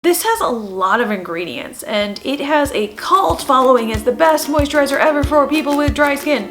This has a lot of ingredients and it has a cult following as the best moisturizer ever for people with dry skin.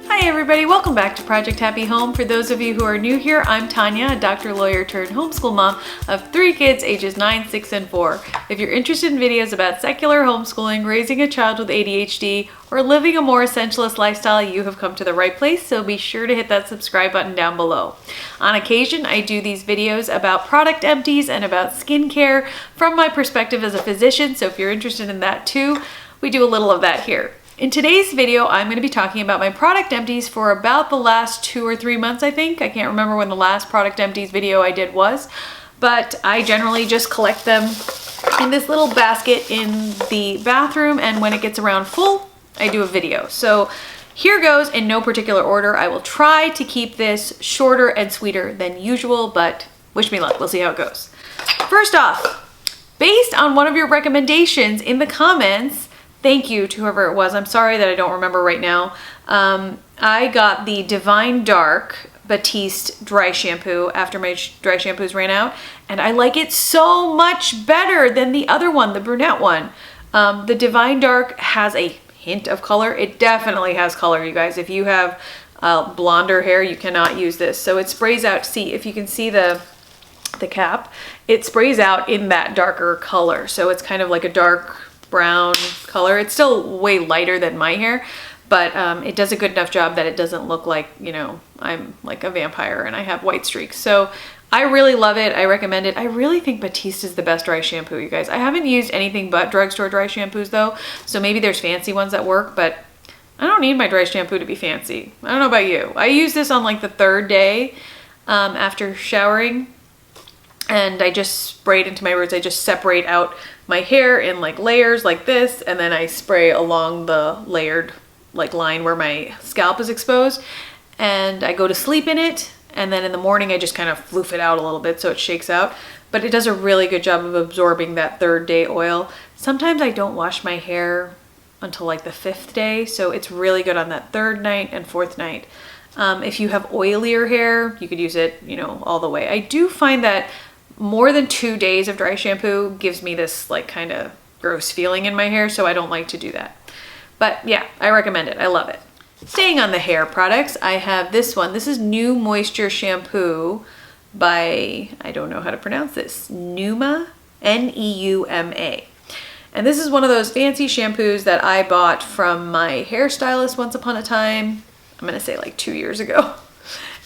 Hi everybody, welcome back to Project Happy Home. For those of you who are new here, I'm Tanya, a doctor, lawyer turned homeschool mom of 3 kids ages 9, 6, and 4. If you're interested in videos about secular homeschooling, raising a child with ADHD, or living a more essentialist lifestyle, you have come to the right place, so be sure to hit that subscribe button down below. On occasion, I do these videos about product empties and about skincare from my perspective as a physician, so if you're interested in that too, we do a little of that here. In today's video, I'm going to be talking about my product empties for about the last 2 or 3 months, I think. I can't remember when the last product empties video I did was, but I generally just collect them in this little basket in the bathroom, and when it gets around full, I do a video. So here goes in no particular order. I will try to keep this shorter and sweeter than usual, but wish me luck. We'll see how it goes. First off, based on one of your recommendations in the comments, thank you to whoever it was. I'm sorry that I don't remember right now. I got the Divine Dark Batiste dry shampoo after my dry shampoos ran out, and I like it so much better than the other one, the brunette one. The Divine Dark has a hint of color. It definitely has color, you guys. If you have blonder hair, you cannot use this. So it sprays out. See, if you can see the cap, it sprays out in that darker color. So it's kind of like a dark brown color. It's still way lighter than my hair, but it does a good enough job that it doesn't look like, you know, I'm like a vampire and I have white streaks. So I really love it. I recommend it. I really think Batiste is the best dry shampoo, you guys. I haven't used anything but drugstore dry shampoos though, so maybe there's fancy ones that work, but I don't need my dry shampoo to be fancy. I don't know about you. I use this on like the 3rd day after showering, and I just spray it into my roots. I just separate out my hair in like layers like this, and then I spray along the layered like line where my scalp is exposed, and I go to sleep in it, and then in the morning I just kind of floof it out a little bit so it shakes out. But it does a really good job of absorbing that 3rd day oil. Sometimes I don't wash my hair until like the 5th day, so it's really good on that 3rd night and 4th night. If you have oilier hair, you could use it, you know, all the way. I do find that more than 2 days of dry shampoo gives me this like kind of gross feeling in my hair, so I don't like to do that. But yeah, I recommend it. I love it. Staying on the hair products, I have this one. This is New Moisture Shampoo by, I don't know how to pronounce this, Neuma, N-E-U-M-A. And this is one of those fancy shampoos that I bought from my hairstylist once upon a time. I'm gonna say like 2 years ago.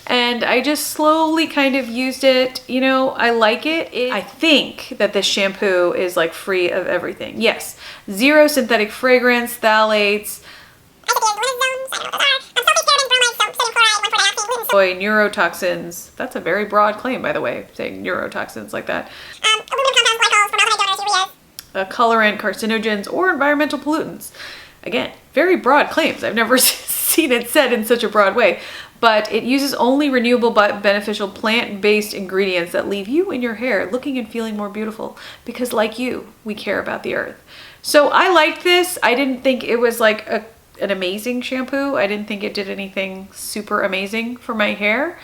And I just slowly kind of used it. You know, I like it. I think that this shampoo is like free of everything. Yes, 0 synthetic fragrance, phthalates, neurotoxins. That's a very broad claim, by the way, saying neurotoxins like that. Colorant, carcinogens, or environmental pollutants. Again, very broad claims. I've never seen it said in such a broad way. But it uses only renewable but beneficial plant-based ingredients that leave you and your hair looking and feeling more beautiful, because like you, we care about the earth. So I liked this. I didn't think it was like an amazing shampoo. I didn't think it did anything super amazing for my hair,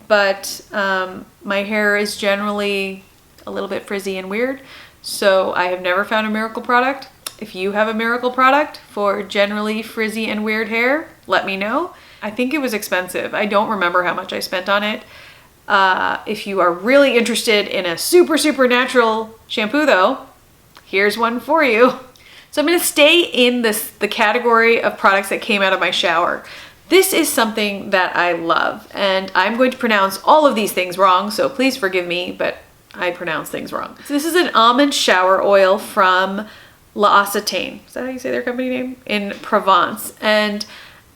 but my hair is generally a little bit frizzy and weird, so I have never found a miracle product. If you have a miracle product for generally frizzy and weird hair, let me know. I think it was expensive. I don't remember how much I spent on it. If you are really interested in a super natural shampoo though, here's one for you. So I'm gonna stay in the category of products that came out of my shower. This is something that I love, and I'm going to pronounce all of these things wrong, so please forgive me, but I pronounce things wrong. So this is an almond shower oil from L'Occitane. Is that how you say their company name? In Provence. And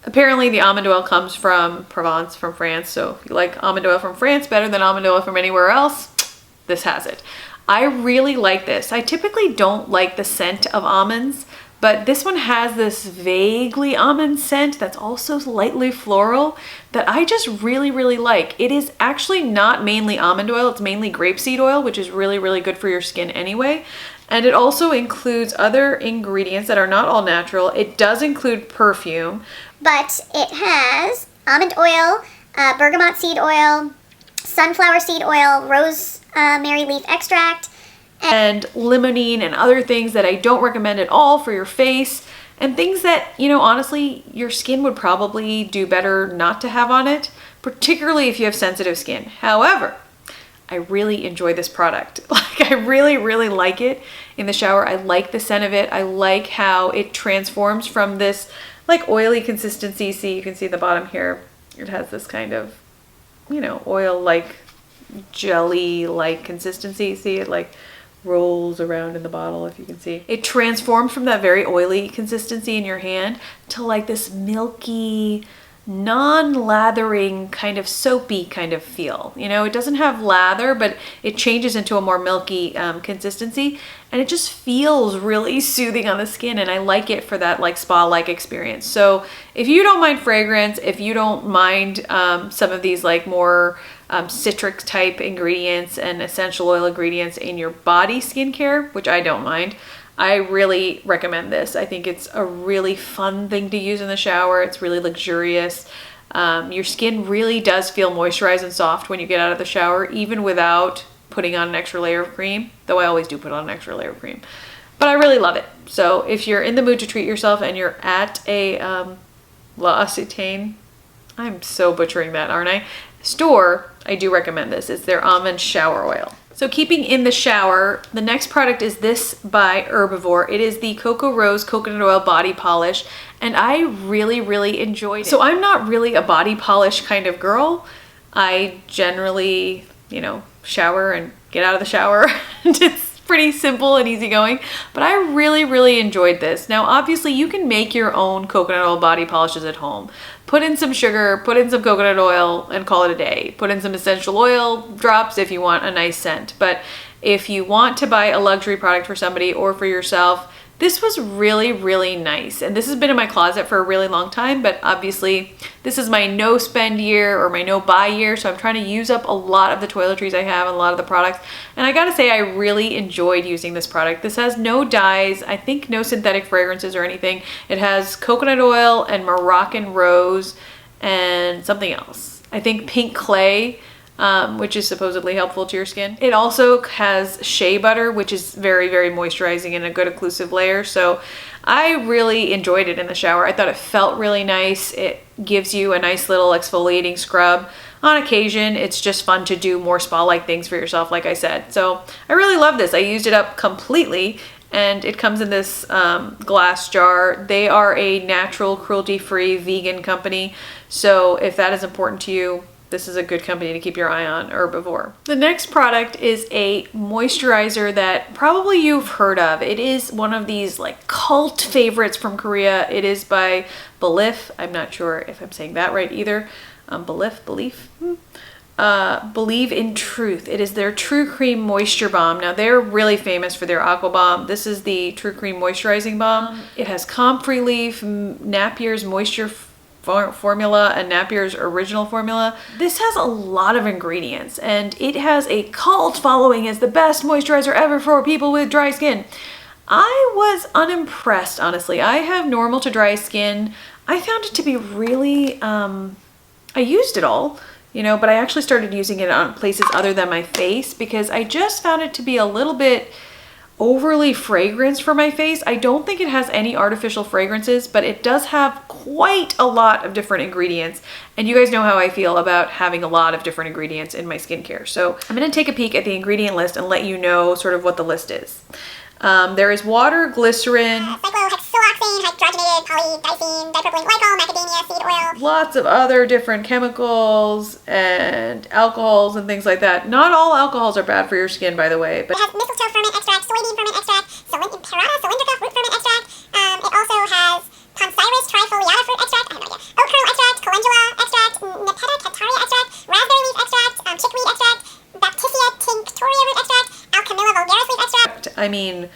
apparently the almond oil comes from Provence, from France. So if you like almond oil from France better than almond oil from anywhere else, this has it. I really like this. I typically don't like the scent of almonds, but this one has this vaguely almond scent that's also lightly floral that I just really like. It is actually not mainly almond oil, it's mainly grapeseed oil, which is really good for your skin anyway. And it also includes other ingredients that are not all natural. It does include perfume. But it has almond oil, bergamot seed oil, sunflower seed oil, rosemary leaf extract, and limonene and other things that I don't recommend at all for your face, and things that, you know, honestly, your skin would probably do better not to have on it, particularly if you have sensitive skin. However, I really enjoy this product. Like, I really, really like it in the shower. I like the scent of it. I like how it transforms from this like oily consistency. See, you can see the bottom here. It has this kind of, you know, oil-like, jelly-like consistency. See, it like rolls around in the bottle, if you can see. It transforms from that very oily consistency in your hand to like this milky, non-lathering, kind of soapy kind of feel. You know, it doesn't have lather, but it changes into a more milky consistency, and it just feels really soothing on the skin, and I like it for that like spa-like experience. So if you don't mind fragrance, if you don't mind some of these like more citric type ingredients and essential oil ingredients in your body skincare, which I don't mind, I really recommend this. I think it's a really fun thing to use in the shower. It's really luxurious. Your skin really does feel moisturized and soft when you get out of the shower, even without putting on an extra layer of cream, though I always do put on an extra layer of cream. But I really love it. So if you're in the mood to treat yourself and you're at a L'Occitane, I'm so butchering that, aren't I? Store, I do recommend this. It's their almond shower oil. So keeping in the shower, the next product is this by Herbivore. It is the Cocoa Rose Coconut Oil Body Polish, and I really, really enjoyed it. So I'm not really a body polish kind of girl. I generally, you know, shower and get out of the shower. It's pretty simple and easygoing, but I really, really enjoyed this. Now, obviously, you can make your own coconut oil body polishes at home. Put in some sugar, put in some coconut oil, and call it a day. Put in some essential oil drops if you want a nice scent. But if you want to buy a luxury product for somebody or for yourself, this was really, really nice. And this has been in my closet for a really long time, but obviously this is my no spend year or my no buy year. So I'm trying to use up a lot of the toiletries I have and a lot of the products. And I gotta say, I really enjoyed using this product. This has no dyes, I think no synthetic fragrances or anything. It has coconut oil and Moroccan rose and something else. I think pink clay, which is supposedly helpful to your skin. It also has shea butter, which is very, very moisturizing and a good occlusive layer. So I really enjoyed it in the shower. I thought it felt really nice. It gives you a nice little exfoliating scrub. On occasion, it's just fun to do more spa-like things for yourself, like I said. So I really love this. I used it up completely, and it comes in this glass jar. They are a natural, cruelty-free, vegan company. So if that is important to you, this is a good company to keep your eye on, Herbivore. The next product is a moisturizer that probably you've heard of. It is one of these like cult favorites from Korea. It is by Belif. I'm not sure if I'm saying that right either. Belif. Believe in Truth. It is their True Cream Moisture Balm. Now they're really famous for their Aqua Balm. This is the True Cream Moisturizing Balm. It has comfrey leaf, Napier's Moisture formula, and Napier's original formula. This has a lot of ingredients, and it has a cult following as the best moisturizer ever for people with dry skin. I was unimpressed, honestly. I have normal to dry skin. I found it to be really, I used it all, you know, but I actually started using it on places other than my face because I just found it to be a little bit overly fragranced for my face. I don't think it has any artificial fragrances, but it does have quite a lot of different ingredients. And you guys know how I feel about having a lot of different ingredients in my skincare. So I'm gonna take a peek at the ingredient list and let you know sort of what the list is. There is water, glycerin, cyclohexyloxane, hydrogenated polydicene, dipropylene glycol, macadamia seed oil. Lots of other different chemicals and alcohols and things like that. Not all alcohols are bad for your skin, by the way. But it has mistletoe ferment extract, soybean ferment extract, Parata cylindrica root ferment extract. It also has Poncirus trifoliata fruit extract, I have no idea. Oak kernel extract, calendula extract, Nepeta cataria extract, raspberry leaf extract, chickweed extract, Baptisia tinctoria root extract, Alchemilla vulgaris leaf extract. I mean,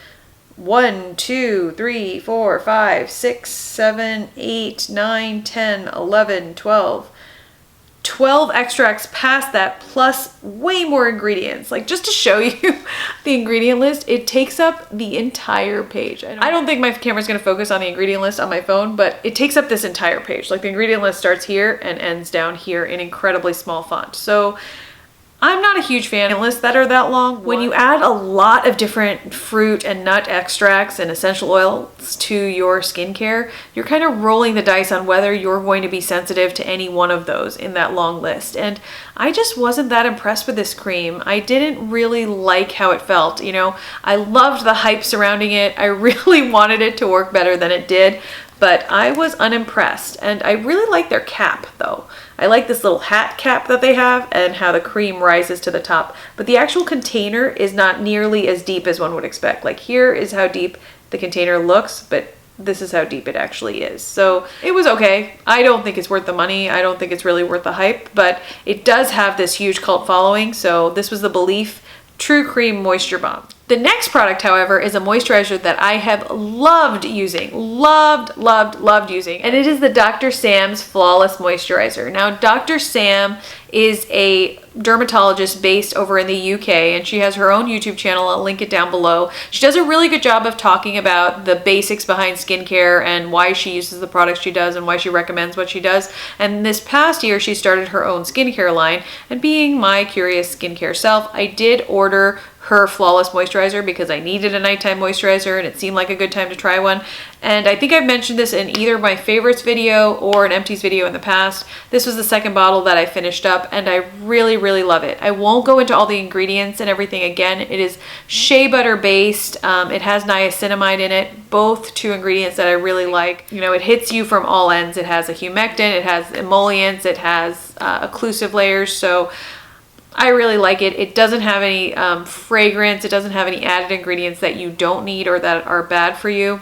1, 2, 3, 4, 5, 6, 7, 8, 9, 10, 11, 12. 12 extracts past that, plus way more ingredients. Like, just to show you the ingredient list, it takes up the entire page. I don't think my camera's gonna focus on the ingredient list on my phone, but it takes up this entire page. Like, the ingredient list starts here and ends down here in incredibly small font. So I'm not a huge fan of lists that are that long. When you add a lot of different fruit and nut extracts and essential oils to your skincare, you're kind of rolling the dice on whether you're going to be sensitive to any one of those in that long list. And I just wasn't that impressed with this cream. I didn't really like how it felt. You know, I loved the hype surrounding it. I really wanted it to work better than it did, but I was unimpressed. And I really like their cap though. I like this little hat cap that they have and how the cream rises to the top, but the actual container is not nearly as deep as one would expect. Like here is how deep the container looks, but this is how deep it actually is. So it was okay. I don't think it's worth the money. I don't think it's really worth the hype, but it does have this huge cult following. So this was the Belief True Cream Moisture Bomb. The next product, however, is a moisturizer that I have loved using, loved using, and it is the Dr. Sam's Flawless Moisturizer. Now, Dr. Sam is a dermatologist based over in the UK, and she has her own YouTube channel. I'll link it down below. She does a really good job of talking about the basics behind skincare and why she uses the products she does and why she recommends what she does. And this past year, she started her own skincare line, and being my curious skincare self, I did order her Flawless Moisturizer because I needed a nighttime moisturizer and it seemed like a good time to try one. And I think I've mentioned this in either my favorites video or an empties video in the past. This was the second bottle that I finished up and I really love it. I won't go into all the ingredients and everything again. It is shea butter based. It has niacinamide in it, both two ingredients that I really like. You know, it hits you from all ends. It has a humectant, it has emollients, it has occlusive layers. So I really like it. It doesn't have any fragrance. It doesn't have any added ingredients that you don't need or that are bad for you.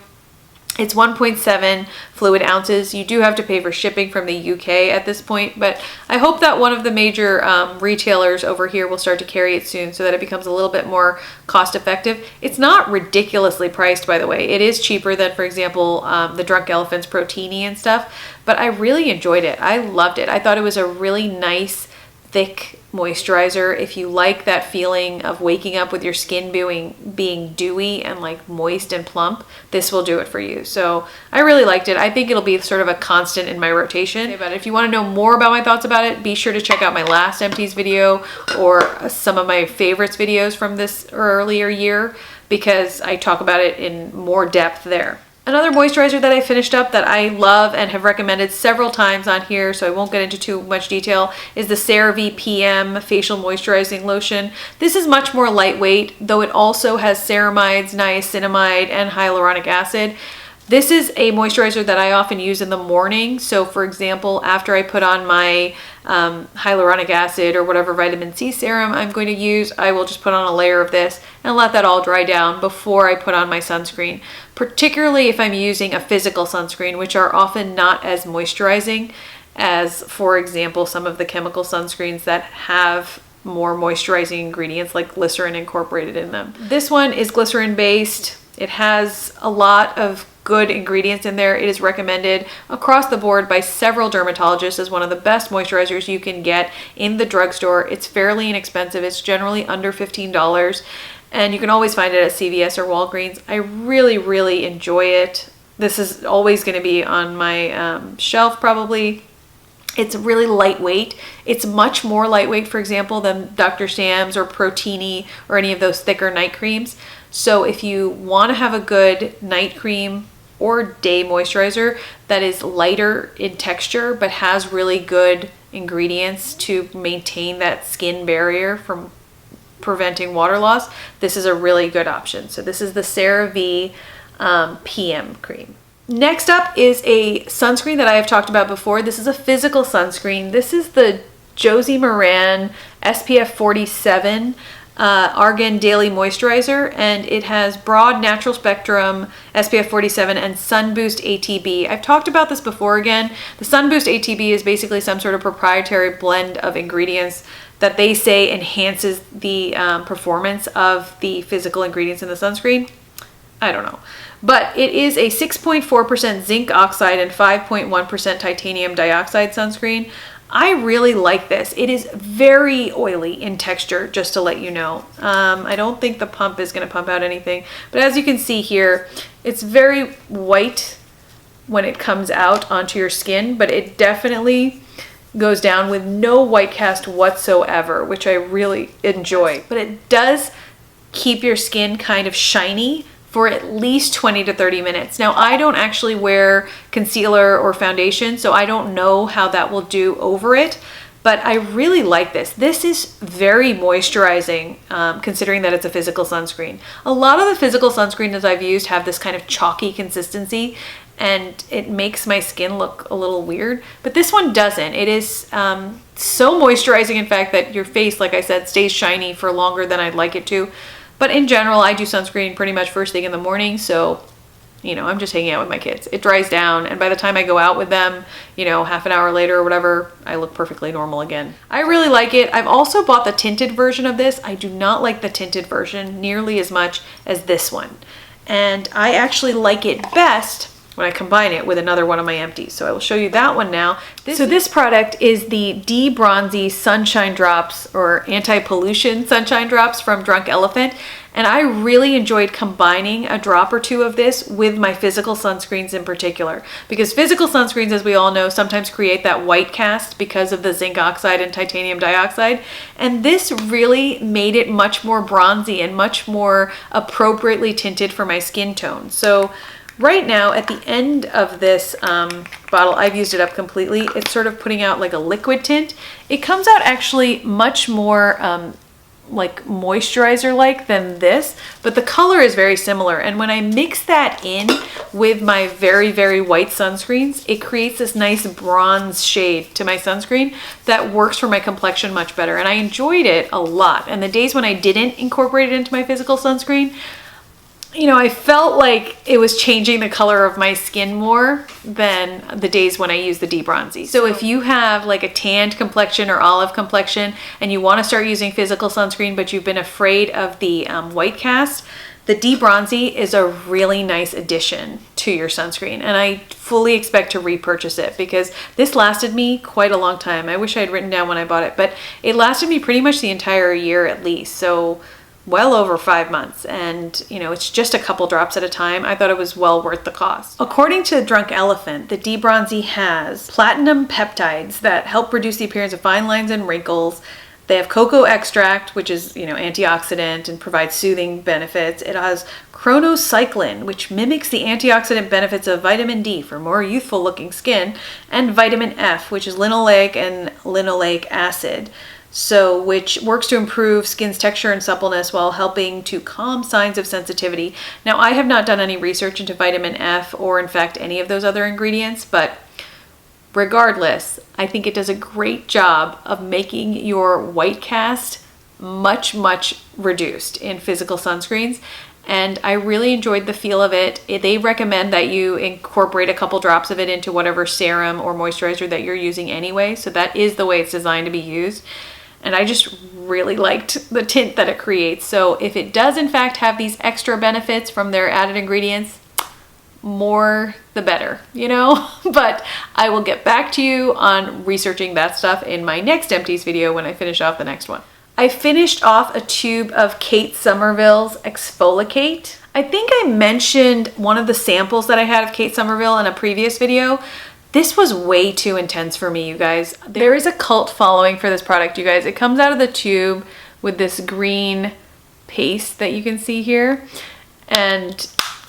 It's 1.7 fluid ounces. You do have to pay for shipping from the UK at this point, but I hope that one of the major retailers over here will start to carry it soon so that it becomes a little bit more cost effective. It's not ridiculously priced, by the way. It is cheaper than, for example, the Drunk Elephant's Protini and stuff, but I really enjoyed it. I loved it. I thought it was a really nice, thick moisturizer. If you like that feeling of waking up with your skin being dewy and like moist and plump, this will do it for you. So I really liked it. I think it'll be sort of a constant in my rotation. But if you want to know more about my thoughts about it, be sure to check out my last empties video or some of my favorites videos from this earlier year because I talk about it in more depth there. Another moisturizer that I finished up that I love and have recommended several times on here, so I won't get into too much detail, is the CeraVe PM Facial Moisturizing Lotion. This is much more lightweight, though it also has ceramides, niacinamide, and hyaluronic acid. This is a moisturizer that I often use in the morning. So for example, after I put on my hyaluronic acid or whatever vitamin C serum I'm going to use, I will just put on a layer of this and let that all dry down before I put on my sunscreen. Particularly if I'm using a physical sunscreen, which are often not as moisturizing as, for example, some of the chemical sunscreens that have more moisturizing ingredients like glycerin incorporated in them. This one is glycerin based. It has a lot of good ingredients in there. It is recommended across the board by several dermatologists as one of the best moisturizers you can get in the drugstore. It's fairly inexpensive. It's generally under $15 and you can always find it at CVS or Walgreens. I really enjoy it. This is always going to be on my shelf probably. It's really lightweight. It's much more lightweight, for example, than Dr. Sam's or Protini or any of those thicker night creams. So if you want to have a good night cream or day moisturizer that is lighter in texture but has really good ingredients to maintain that skin barrier from preventing water loss, this is a really good option. So this is the CeraVe PM cream. Next up is a sunscreen that I have talked about before. This is a physical sunscreen. This is the Josie Maran SPF 47 Argan Daily Moisturizer, and it has broad natural spectrum SPF 47 and Sun Boost ATB. I've talked about this before again. The Sun Boost ATB is basically some sort of proprietary blend of ingredients that they say enhances the performance of the physical ingredients in the sunscreen. I don't know. But it is a 6.4% zinc oxide and 5.1% titanium dioxide sunscreen. I really like this. It is very oily in texture, just to let you know. I don't think the pump is going to pump out anything, but as you can see here, it's very white when it comes out onto your skin, but it definitely goes down with no white cast whatsoever, which I really enjoy. But it does keep your skin kind of shiny for at least 20 to 30 minutes. Now, I don't actually wear concealer or foundation, so I don't know how that will do over it, but I really like this. This is very moisturizing, considering that it's a physical sunscreen. A lot of the physical sunscreens I've used have this kind of chalky consistency, and it makes my skin look a little weird, but this one doesn't. It is so moisturizing, in fact, that your face, like I said, stays shiny for longer than I'd like it to. But in general, I do sunscreen pretty much first thing in the morning, so, you know, I'm just hanging out with my kids. It dries down, and by the time I go out with them, you know, half an hour later or whatever, I look perfectly normal again. I really like it. I've also bought the tinted version of this. I do not like the tinted version nearly as much as this one. And I actually like it best when I combine it with another one of my empties. So I will show you that one now. This product is the De-Bronzy Sunshine Drops, or Anti-Pollution Sunshine Drops from Drunk Elephant. And I really enjoyed combining a drop or two of this with my physical sunscreens in particular. Because physical sunscreens, as we all know, sometimes create that white cast because of the zinc oxide and titanium dioxide. And this really made it much more bronzy and much more appropriately tinted for my skin tone. So right now, at the end of this bottle, I've used it up completely. It's sort of putting out like a liquid tint. It comes out actually much more like moisturizer-like than this, but the color is very similar. And when I mix that in with my very, very white sunscreens, it creates this nice bronze shade to my sunscreen that works for my complexion much better. And I enjoyed it a lot. And the days when I didn't incorporate it into my physical sunscreen, you know, I felt like it was changing the color of my skin more than the days when I use the De-Bronzy. So if you have like a tanned complexion or olive complexion and you want to start using physical sunscreen, but you've been afraid of the white cast, the De-Bronzy is a really nice addition to your sunscreen. And I fully expect to repurchase it because this lasted me quite a long time. I wish I had written down when I bought it, but it lasted me pretty much the entire year at least. So well over 5 months, and you know, it's just a couple drops at a time. I thought it was well worth the cost. According to Drunk Elephant, the De-Bronzy has platinum peptides that help reduce the appearance of fine lines and wrinkles. They have cocoa extract, which is, you know, antioxidant and provides soothing benefits. It has chronocyclin, which mimics the antioxidant benefits of vitamin D for more youthful looking skin, and vitamin F, which is linoleic and linoleic acid. So, which works to improve skin's texture and suppleness while helping to calm signs of sensitivity. Now, I have not done any research into vitamin F or, in fact, any of those other ingredients, but regardless, I think it does a great job of making your white cast much, much reduced in physical sunscreens. And I really enjoyed the feel of it. They recommend that you incorporate a couple drops of it into whatever serum or moisturizer that you're using anyway. So that is the way it's designed to be used. And I just really liked the tint that it creates. So if it does in fact have these extra benefits from their added ingredients, more the better, you know? But I will get back to you on researching that stuff in my next empties video when I finish off the next one. I finished off a tube of Kate Somerville's Exfoliate. I think I mentioned one of the samples that I had of Kate Somerville in a previous video. This was way too intense for me, you guys. There is a cult following for this product, you guys. It comes out of the tube with this green paste that you can see here. And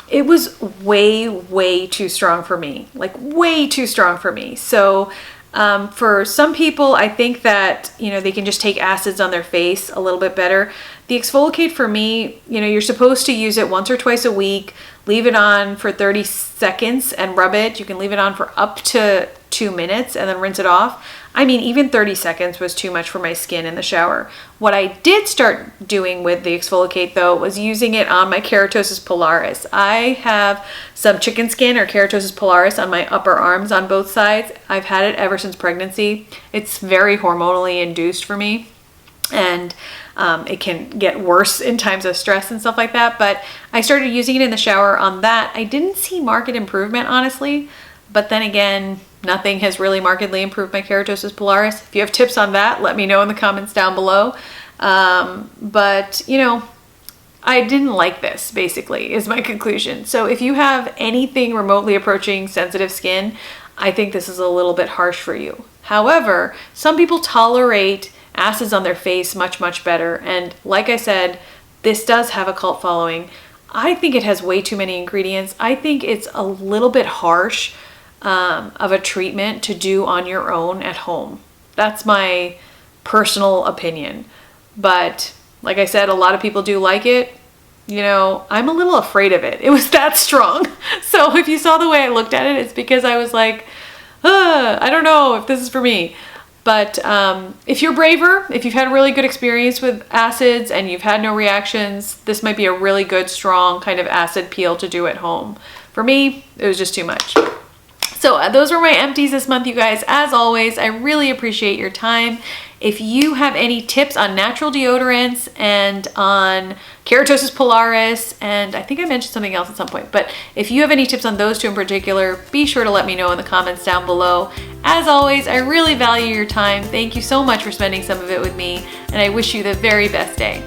it was way, way too strong for me. Like, way too strong for me. So for some people, I think that, you know, they can just take acids on their face a little bit better. The Exfoliate for me, you know, you're supposed to use it once or twice a week, leave it on for 30 seconds and rub it. You can leave it on for up to 2 minutes and then rinse it off. I mean, even 30 seconds was too much for my skin in the shower. What I did start doing with the Exfoliate though was using it on my keratosis pilaris. I have some chicken skin or keratosis pilaris on my upper arms on both sides. I've had it ever since pregnancy. It's very hormonally induced for me, and it can get worse in times of stress and stuff like that. But I started using it in the shower on that. I didn't see marked improvement, honestly, but then again, nothing has really markedly improved my keratosis pilaris. If you have tips on that, let me know in the comments down below. But you know, I didn't like this, basically, is my conclusion. So if you have anything remotely approaching sensitive skin, I think this is a little bit harsh for you. However, some people tolerate acids on their face much, much better. And like I said, this does have a cult following. I think it has way too many ingredients. I think it's a little bit harsh of a treatment to do on your own at home. That's my personal opinion. But like I said, a lot of people do like it. You know, I'm a little afraid of it. It was that strong. So if you saw the way I looked at it, it's because I was like, I don't know if this is for me. But if you're braver, if you've had a really good experience with acids and you've had no reactions, this might be a really good, strong kind of acid peel to do at home. For me, it was just too much. So those were my empties this month, you guys. As always, I really appreciate your time. If you have any tips on natural deodorants and on keratosis pilaris, and I think I mentioned something else at some point, but if you have any tips on those two in particular, be sure to let me know in the comments down below. As always, I really value your time. Thank you so much for spending some of it with me, and I wish you the very best day.